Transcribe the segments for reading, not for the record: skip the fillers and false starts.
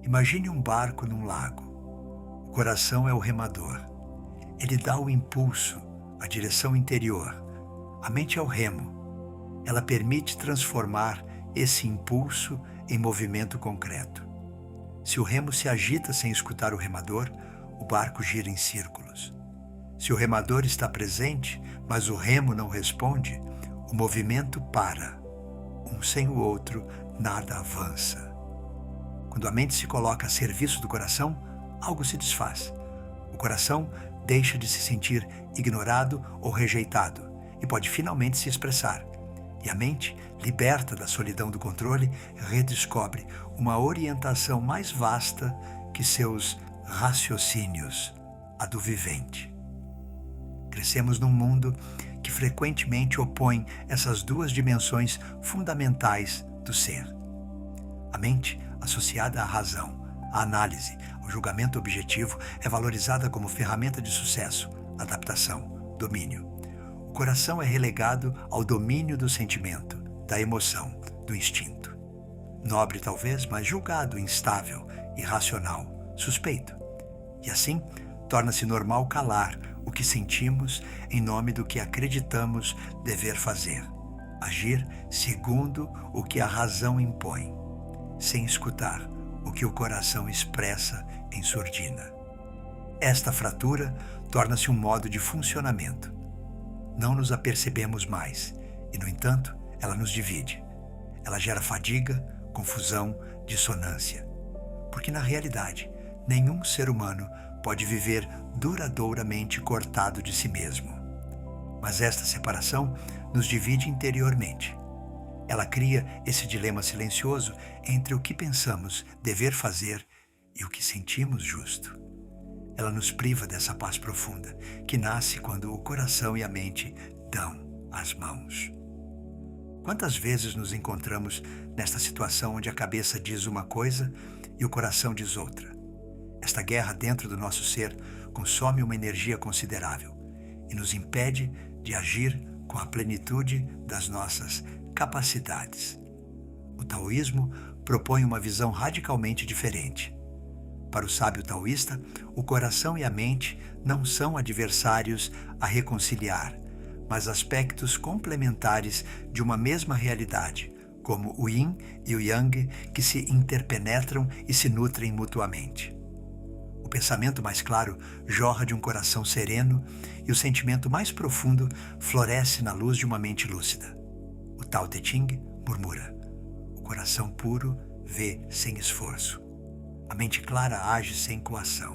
Imagine um barco num lago. O coração é o remador. Ele dá o impulso, a direção interior. A mente é o remo. Ela permite transformar esse impulso em movimento concreto. Se o remo se agita sem escutar o remador, o barco gira em círculos. Se o remador está presente, mas o remo não responde, o movimento para. Um sem o outro, nada avança. Quando a mente se coloca a serviço do coração, algo se desfaz. O coração deixa de se sentir ignorado ou rejeitado e pode finalmente se expressar. E a mente, liberta da solidão do controle, redescobre uma orientação mais vasta que seus raciocínios, a do vivente. Crescemos num mundo que frequentemente opõe essas duas dimensões fundamentais do ser. A mente, associada à razão, à análise, ao julgamento objetivo, é valorizada como ferramenta de sucesso, adaptação, domínio. O coração é relegado ao domínio do sentimento, da emoção, do instinto. Nobre talvez, mas julgado instável, irracional, suspeito. E assim, torna-se normal calar o que sentimos em nome do que acreditamos dever fazer. Agir segundo o que a razão impõe, sem escutar o que o coração expressa em surdina. Esta fratura torna-se um modo de funcionamento. Não nos apercebemos mais e, no entanto, ela nos divide. Ela gera fadiga, confusão, dissonância. Porque, na realidade, nenhum ser humano pode viver duradouramente cortado de si mesmo. Mas esta separação nos divide interiormente. Ela cria esse dilema silencioso entre o que pensamos dever fazer e o que sentimos justo. Ela nos priva dessa paz profunda, que nasce quando o coração e a mente dão as mãos. Quantas vezes nos encontramos nesta situação onde a cabeça diz uma coisa e o coração diz outra? Esta guerra dentro do nosso ser consome uma energia considerável e nos impede de agir com a plenitude das nossas capacidades. O taoísmo propõe uma visão radicalmente diferente. Para o sábio taoísta, o coração e a mente não são adversários a reconciliar, mas aspectos complementares de uma mesma realidade, como o yin e o yang que se interpenetram e se nutrem mutuamente. O pensamento mais claro jorra de um coração sereno e o sentimento mais profundo floresce na luz de uma mente lúcida. O Tao Te Ching murmura: o coração puro vê sem esforço. A mente clara age sem coação.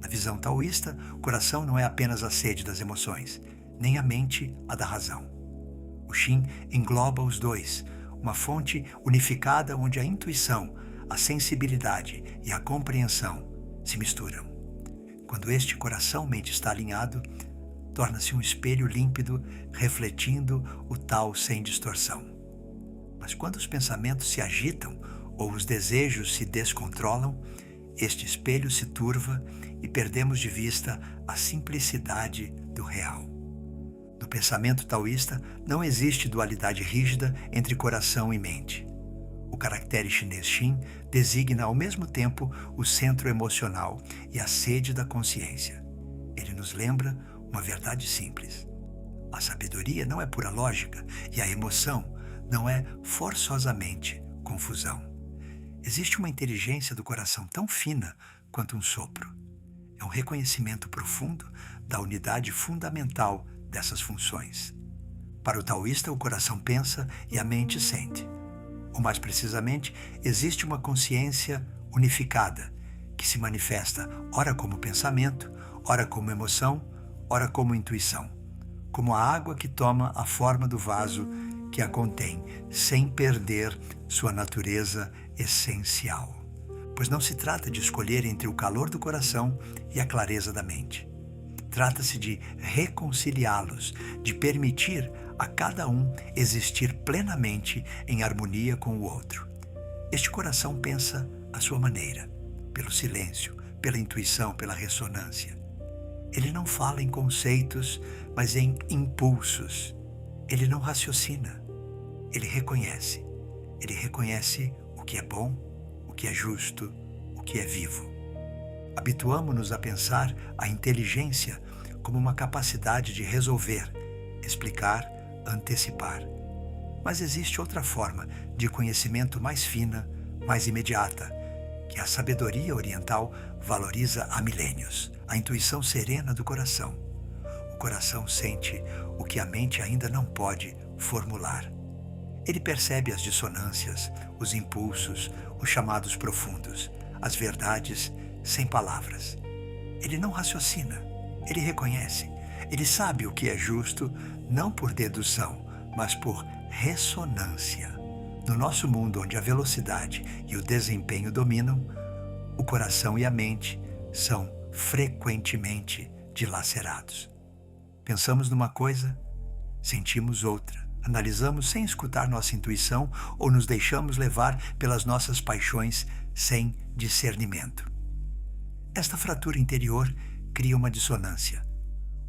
Na visão taoísta, o coração não é apenas a sede das emoções, nem a mente a da razão. O Xin engloba os dois, uma fonte unificada onde a intuição, a sensibilidade e a compreensão se misturam. Quando este coração-mente está alinhado, torna-se um espelho límpido, refletindo o Tao sem distorção. Mas quando os pensamentos se agitam ou os desejos se descontrolam, este espelho se turva e perdemos de vista a simplicidade do real. No pensamento taoísta, não existe dualidade rígida entre coração e mente. O caractere chinês Xin designa ao mesmo tempo o centro emocional e a sede da consciência. Ele nos lembra uma verdade simples. A sabedoria não é pura lógica e a emoção não é forçosamente confusão. Existe uma inteligência do coração tão fina quanto um sopro. É um reconhecimento profundo da unidade fundamental dessas funções. Para o taoísta, o coração pensa e a mente sente. Ou mais precisamente, existe uma consciência unificada, que se manifesta ora como pensamento, ora como emoção, ora como intuição, como a água que toma a forma do vaso que a contém, sem perder sua natureza essencial. Pois não se trata de escolher entre o calor do coração e a clareza da mente. Trata-se de reconciliá-los, de permitir a cada um existir plenamente em harmonia com o outro. Este coração pensa à sua maneira, pelo silêncio, pela intuição, pela ressonância. Ele não fala em conceitos, mas em impulsos. Ele não raciocina. Ele reconhece. Ele reconhece o que é bom, o que é justo, o que é vivo. Habituamo-nos a pensar a inteligência como uma capacidade de resolver, explicar, antecipar. Mas existe outra forma de conhecimento mais fina, mais imediata, que a sabedoria oriental valoriza há milênios, a intuição serena do coração. O coração sente o que a mente ainda não pode formular. Ele percebe as dissonâncias, os impulsos, os chamados profundos, as verdades sem palavras. Ele não raciocina, ele reconhece. Ele sabe o que é justo, não por dedução, mas por ressonância. No nosso mundo onde a velocidade e o desempenho dominam, o coração e a mente são frequentemente dilacerados. Pensamos numa coisa, sentimos outra. Analisamos sem escutar nossa intuição ou nos deixamos levar pelas nossas paixões sem discernimento. Esta fratura interior cria uma dissonância,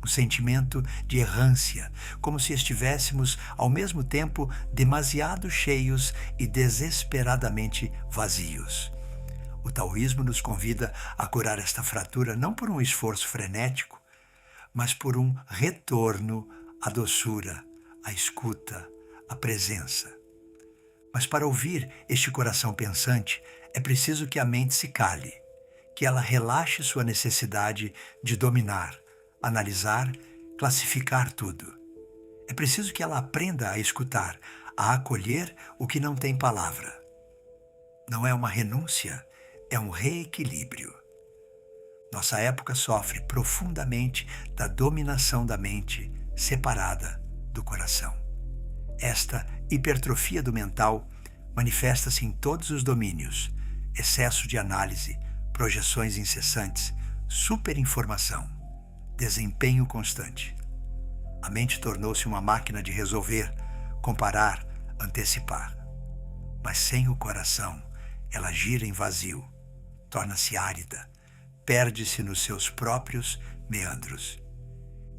um sentimento de errância, como se estivéssemos ao mesmo tempo demasiado cheios e desesperadamente vazios. O taoísmo nos convida a curar esta fratura não por um esforço frenético, mas por um retorno à doçura, à escuta, à presença. Mas para ouvir este coração pensante, é preciso que a mente se cale, que ela relaxe sua necessidade de dominar, analisar, classificar tudo. É preciso que ela aprenda a escutar, a acolher o que não tem palavra. Não é uma renúncia, é um reequilíbrio. Nossa época sofre profundamente da dominação da mente separada do coração. Esta hipertrofia do mental manifesta-se em todos os domínios: excesso de análise, projeções incessantes, superinformação, desempenho constante. A mente tornou-se uma máquina de resolver, comparar, antecipar. Mas sem o coração, ela gira em vazio, torna-se árida, perde-se nos seus próprios meandros.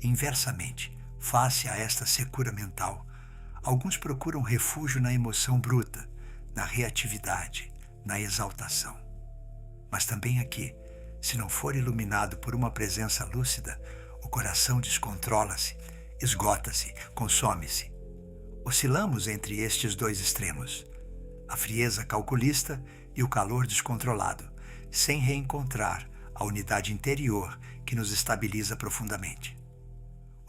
Inversamente, face a esta secura mental, alguns procuram refúgio na emoção bruta, na reatividade, na exaltação. Mas também aqui, se não for iluminado por uma presença lúcida, o coração descontrola-se, esgota-se, consome-se. Oscilamos entre estes dois extremos, a frieza calculista e o calor descontrolado, sem reencontrar a unidade interior que nos estabiliza profundamente.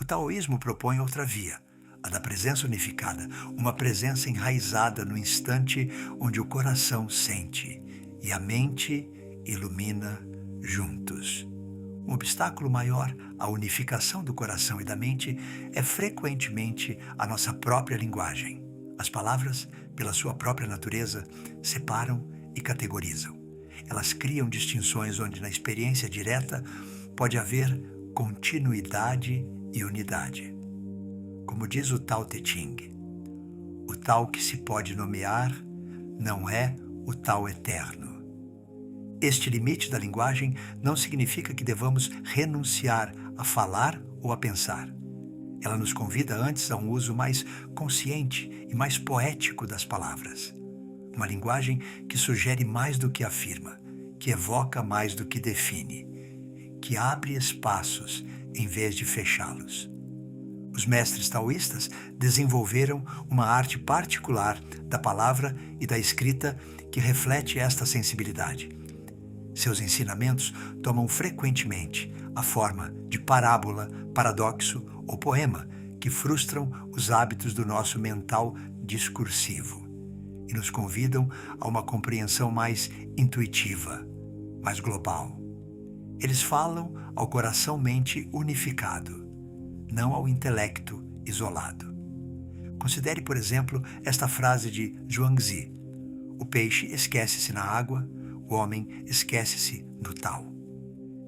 O taoísmo propõe outra via, a da presença unificada, uma presença enraizada no instante onde o coração sente e a mente ilumina juntos. Um obstáculo maior à unificação do coração e da mente é frequentemente a nossa própria linguagem. As palavras, pela sua própria natureza, separam e categorizam. Elas criam distinções onde na experiência direta pode haver continuidade e unidade. Como diz o Tao Te Ching, o Tao que se pode nomear não é o Tao eterno. Este limite da linguagem não significa que devamos renunciar a falar ou a pensar. Ela nos convida antes a um uso mais consciente e mais poético das palavras. Uma linguagem que sugere mais do que afirma, que evoca mais do que define, que abre espaços em vez de fechá-los. Os mestres taoístas desenvolveram uma arte particular da palavra e da escrita que reflete esta sensibilidade. Seus ensinamentos tomam frequentemente a forma de parábola, paradoxo ou poema que frustram os hábitos do nosso mental discursivo e nos convidam a uma compreensão mais intuitiva, mais global. Eles falam ao coração-mente unificado, não ao intelecto isolado. Considere, por exemplo, esta frase de Zhuangzi: o peixe esquece-se na água, o homem esquece-se no Tao.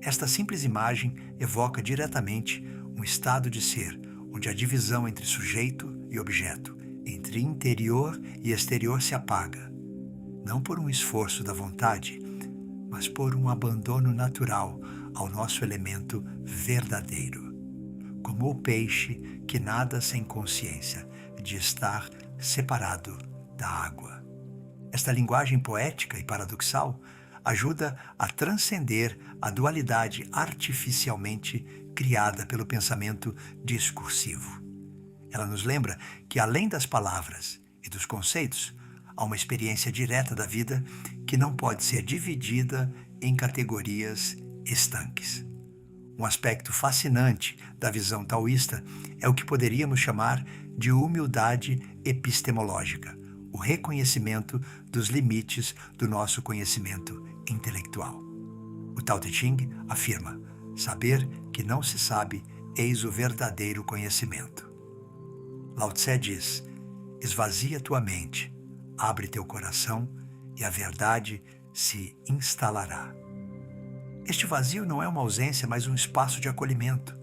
Esta simples imagem evoca diretamente um estado de ser, onde a divisão entre sujeito e objeto, entre interior e exterior se apaga, não por um esforço da vontade, mas por um abandono natural ao nosso elemento verdadeiro, como o peixe que nada sem consciência de estar separado da água. Esta linguagem poética e paradoxal ajuda a transcender a dualidade artificialmente criada pelo pensamento discursivo. Ela nos lembra que, além das palavras e dos conceitos, há uma experiência direta da vida que não pode ser dividida em categorias estanques. Um aspecto fascinante da visão taoísta é o que poderíamos chamar de humildade epistemológica, o reconhecimento dos limites do nosso conhecimento intelectual. O Tao Te Ching afirma: saber que não se sabe, eis o verdadeiro conhecimento. Lao Tse diz: esvazia tua mente, abre teu coração e a verdade se instalará. Este vazio não é uma ausência, mas um espaço de acolhimento.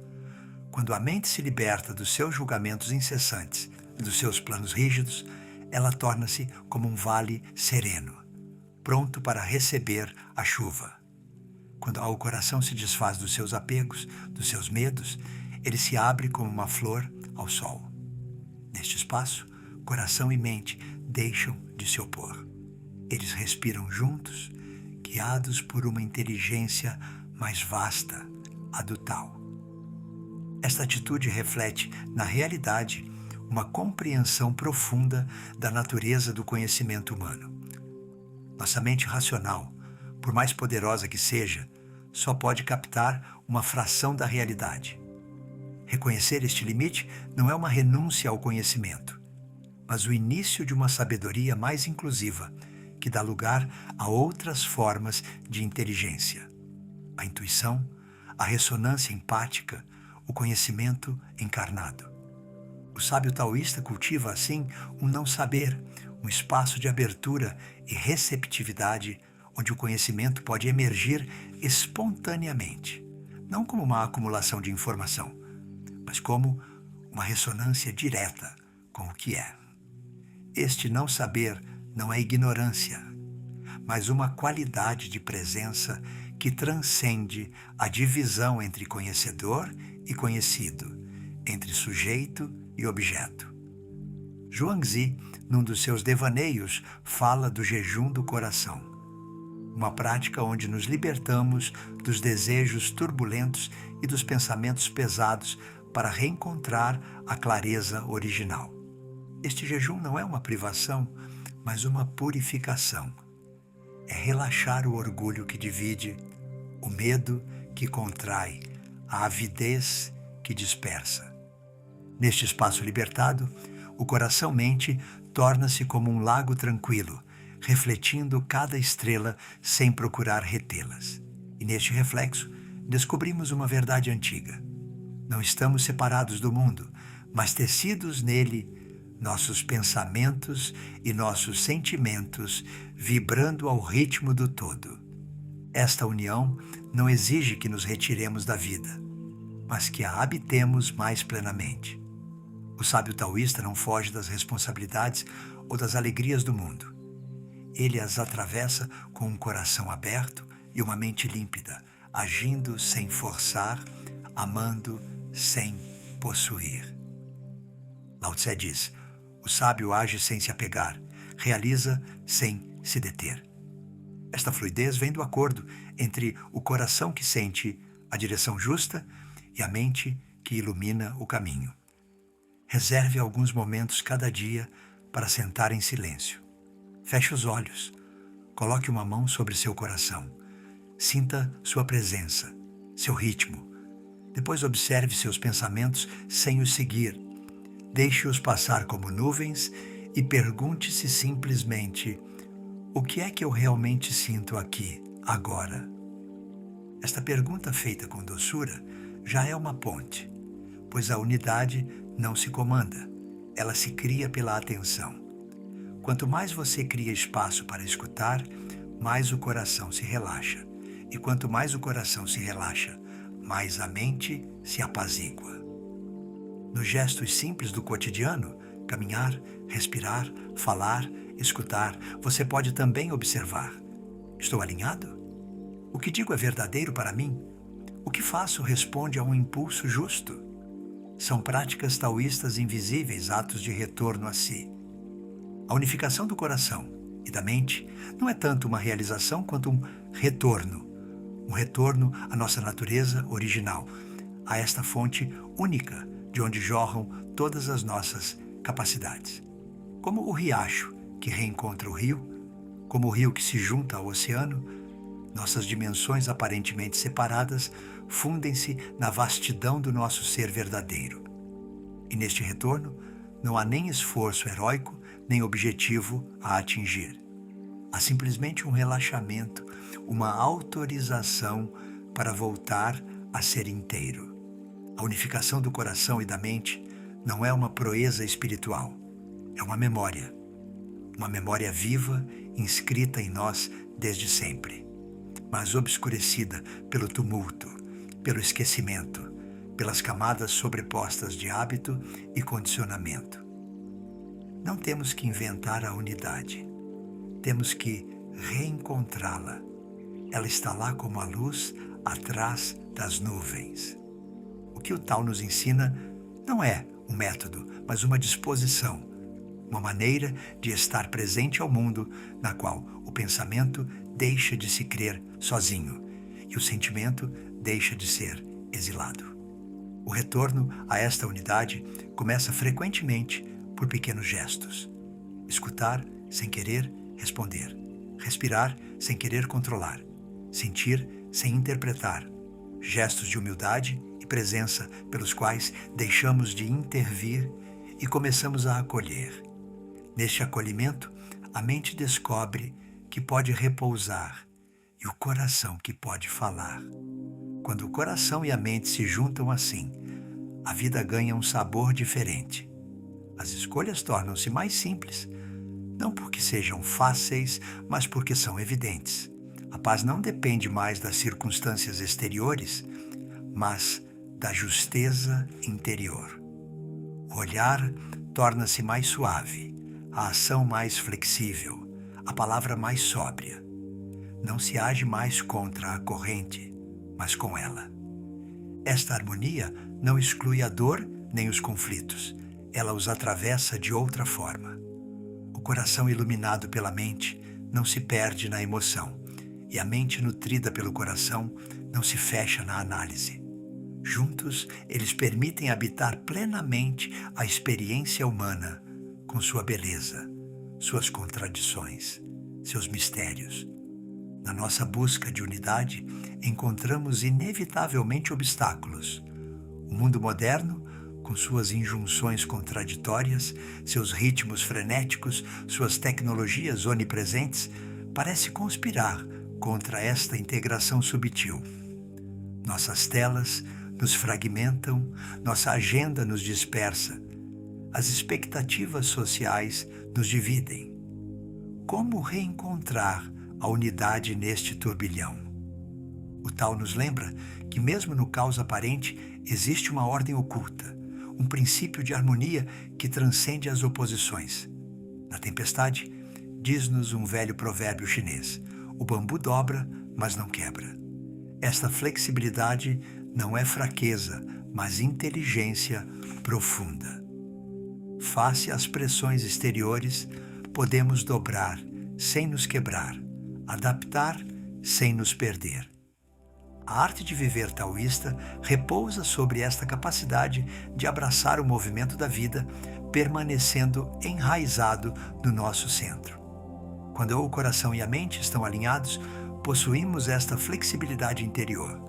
Quando a mente se liberta dos seus julgamentos incessantes e dos seus planos rígidos, ela torna-se como um vale sereno, pronto para receber a chuva. Quando o coração se desfaz dos seus apegos, dos seus medos, ele se abre como uma flor ao sol. Neste espaço, coração e mente deixam de se opor. Eles respiram juntos, guiados por uma inteligência mais vasta, a do Tao. Esta atitude reflete, na realidade, uma compreensão profunda da natureza do conhecimento humano. Nossa mente racional, por mais poderosa que seja, só pode captar uma fração da realidade. Reconhecer este limite não é uma renúncia ao conhecimento, mas o início de uma sabedoria mais inclusiva, que dá lugar a outras formas de inteligência. A intuição, a ressonância empática, o conhecimento encarnado. O sábio taoísta cultiva, assim, um não saber, um espaço de abertura e receptividade onde o conhecimento pode emergir espontaneamente, não como uma acumulação de informação, mas como uma ressonância direta com o que é. Este não saber não é ignorância, mas uma qualidade de presença que transcende a divisão entre conhecedor e conhecido, entre sujeito e objeto. Zhuangzi, num dos seus devaneios, fala do jejum do coração, uma prática onde nos libertamos dos desejos turbulentos e dos pensamentos pesados para reencontrar a clareza original. Este jejum não é uma privação, mas uma purificação. É relaxar o orgulho que divide, o medo que contrai, a avidez que dispersa. Neste espaço libertado, o coração-mente torna-se como um lago tranquilo, refletindo cada estrela sem procurar retê-las. E neste reflexo, descobrimos uma verdade antiga. Não estamos separados do mundo, mas tecidos nele, nossos pensamentos e nossos sentimentos vibrando ao ritmo do todo. Esta união não exige que nos retiremos da vida, mas que a habitemos mais plenamente. O sábio taoísta não foge das responsabilidades ou das alegrias do mundo. Ele as atravessa com um coração aberto e uma mente límpida, agindo sem forçar, amando sem possuir. Lao Tse diz: o sábio age sem se apegar, realiza sem se deter. Esta fluidez vem do acordo entre o coração que sente a direção justa e a mente que ilumina o caminho. Reserve alguns momentos cada dia para sentar em silêncio. Feche os olhos, coloque uma mão sobre seu coração. Sinta sua presença, seu ritmo. Depois observe seus pensamentos sem os seguir. Deixe-os passar como nuvens e pergunte-se simplesmente: o que é que eu realmente sinto aqui, agora? Esta pergunta feita com doçura já é uma ponte, pois a unidade não se comanda, ela se cria pela atenção. Quanto mais você cria espaço para escutar, mais o coração se relaxa. E quanto mais o coração se relaxa, mais a mente se apazigua. Nos gestos simples do cotidiano, caminhar, respirar, falar, escutar, você pode também observar: estou alinhado? O que digo é verdadeiro para mim? O que faço responde a um impulso justo? São práticas taoístas invisíveis, atos de retorno a si. A unificação do coração e da mente não é tanto uma realização quanto um retorno à nossa natureza original, a esta fonte única de onde jorram todas as nossas capacidades. Como o riacho que reencontra o rio, como o rio que se junta ao oceano, nossas dimensões aparentemente separadas fundem-se na vastidão do nosso ser verdadeiro. E neste retorno, não há nem esforço heróico, nem objetivo a atingir. Há simplesmente um relaxamento, uma autorização para voltar a ser inteiro. A unificação do coração e da mente não é uma proeza espiritual, é uma memória viva inscrita em nós desde sempre, mas obscurecida pelo tumulto, pelo esquecimento, pelas camadas sobrepostas de hábito e condicionamento. Não temos que inventar a unidade, temos que reencontrá-la. Ela está lá como a luz atrás das nuvens. O que o Tao nos ensina não é um método, mas uma disposição, uma maneira de estar presente ao mundo na qual o pensamento deixa de se crer sozinho e o sentimento deixa de ser exilado. O retorno a esta unidade começa frequentemente por pequenos gestos. Escutar sem querer responder. Respirar sem querer controlar. Sentir sem interpretar. Gestos de humildade e presença pelos quais deixamos de intervir e começamos a acolher. Neste acolhimento, a mente descobre que pode repousar e o coração que pode falar. Quando o coração e a mente se juntam assim, a vida ganha um sabor diferente. As escolhas tornam-se mais simples, não porque sejam fáceis, mas porque são evidentes. A paz não depende mais das circunstâncias exteriores, mas da justeza interior. O olhar torna-se mais suave, a ação mais flexível, a palavra mais sóbria. Não se age mais contra a corrente, mas com ela. Esta harmonia não exclui a dor nem os conflitos, ela os atravessa de outra forma. O coração iluminado pela mente não se perde na emoção, e a mente nutrida pelo coração não se fecha na análise. Juntos, eles permitem habitar plenamente a experiência humana, com sua beleza, suas contradições, seus mistérios. Na nossa busca de unidade, encontramos inevitavelmente obstáculos. O mundo moderno, com suas injunções contraditórias, seus ritmos frenéticos, suas tecnologias onipresentes, parece conspirar contra esta integração subtil. Nossas telas nos fragmentam, nossa agenda nos dispersa, as expectativas sociais nos dividem. Como reencontrar a unidade neste turbilhão? O Tao nos lembra que mesmo no caos aparente existe uma ordem oculta, um princípio de harmonia que transcende as oposições. Na tempestade, diz-nos um velho provérbio chinês: o bambu dobra, mas não quebra. Esta flexibilidade não é fraqueza, mas inteligência profunda. Face às pressões exteriores, podemos dobrar sem nos quebrar, adaptar sem nos perder. A arte de viver taoísta repousa sobre esta capacidade de abraçar o movimento da vida, permanecendo enraizado no nosso centro. Quando o coração e a mente estão alinhados, possuímos esta flexibilidade interior.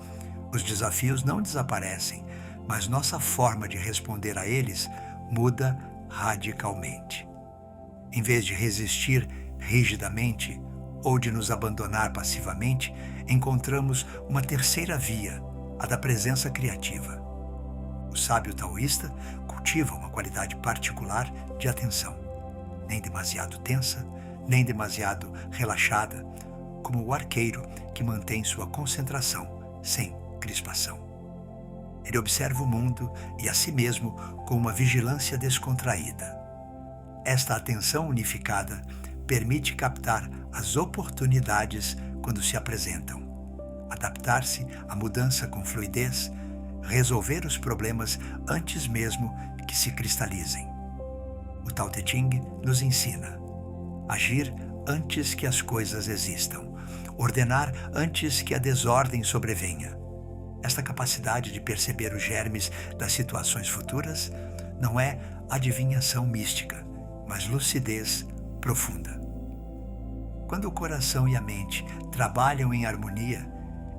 Os desafios não desaparecem, mas nossa forma de responder a eles muda radicalmente. Em vez de resistir rigidamente ou de nos abandonar passivamente, encontramos uma terceira via, a da presença criativa. O sábio taoísta cultiva uma qualidade particular de atenção, nem demasiado tensa, nem demasiado relaxada, como o arqueiro que mantém sua concentração sem crispação. Ele observa o mundo e a si mesmo com uma vigilância descontraída. Esta atenção unificada permite captar as oportunidades quando se apresentam, adaptar-se à mudança com fluidez, resolver os problemas antes mesmo que se cristalizem. O Tao Te Ching nos ensina: agir antes que as coisas existam, ordenar antes que a desordem sobrevenha. Esta capacidade de perceber os germes das situações futuras não é adivinhação mística, mas lucidez profunda. Quando o coração e a mente trabalham em harmonia,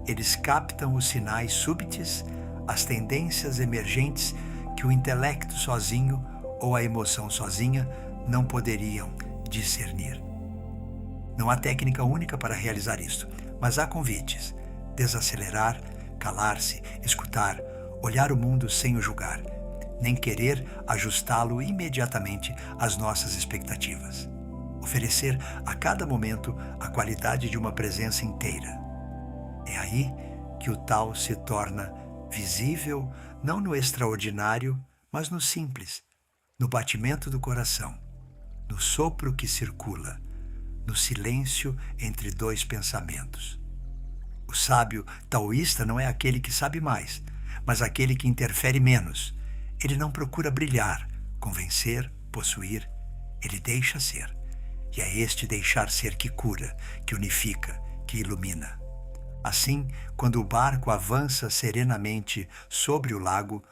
eles captam os sinais súbitos, as tendências emergentes que o intelecto sozinho ou a emoção sozinha não poderiam discernir. Não há técnica única para realizar isso, mas há convites: desacelerar, calar-se, escutar, olhar o mundo sem o julgar, nem querer ajustá-lo imediatamente às nossas expectativas. Oferecer a cada momento a qualidade de uma presença inteira. É aí que o tal se torna visível, não no extraordinário, mas no simples, no batimento do coração, no sopro que circula, no silêncio entre dois pensamentos. O sábio taoísta não é aquele que sabe mais, mas aquele que interfere menos. Ele não procura brilhar, convencer, possuir. Ele deixa ser. E é este deixar ser que cura, que unifica, que ilumina. Assim, quando o barco avança serenamente sobre o lago,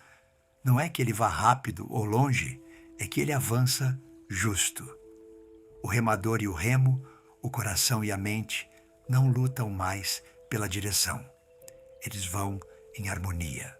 não é que ele vá rápido ou longe, é que ele avança justo. O remador e o remo, o coração e a mente, não lutam mais pela direção. Eles vão em harmonia.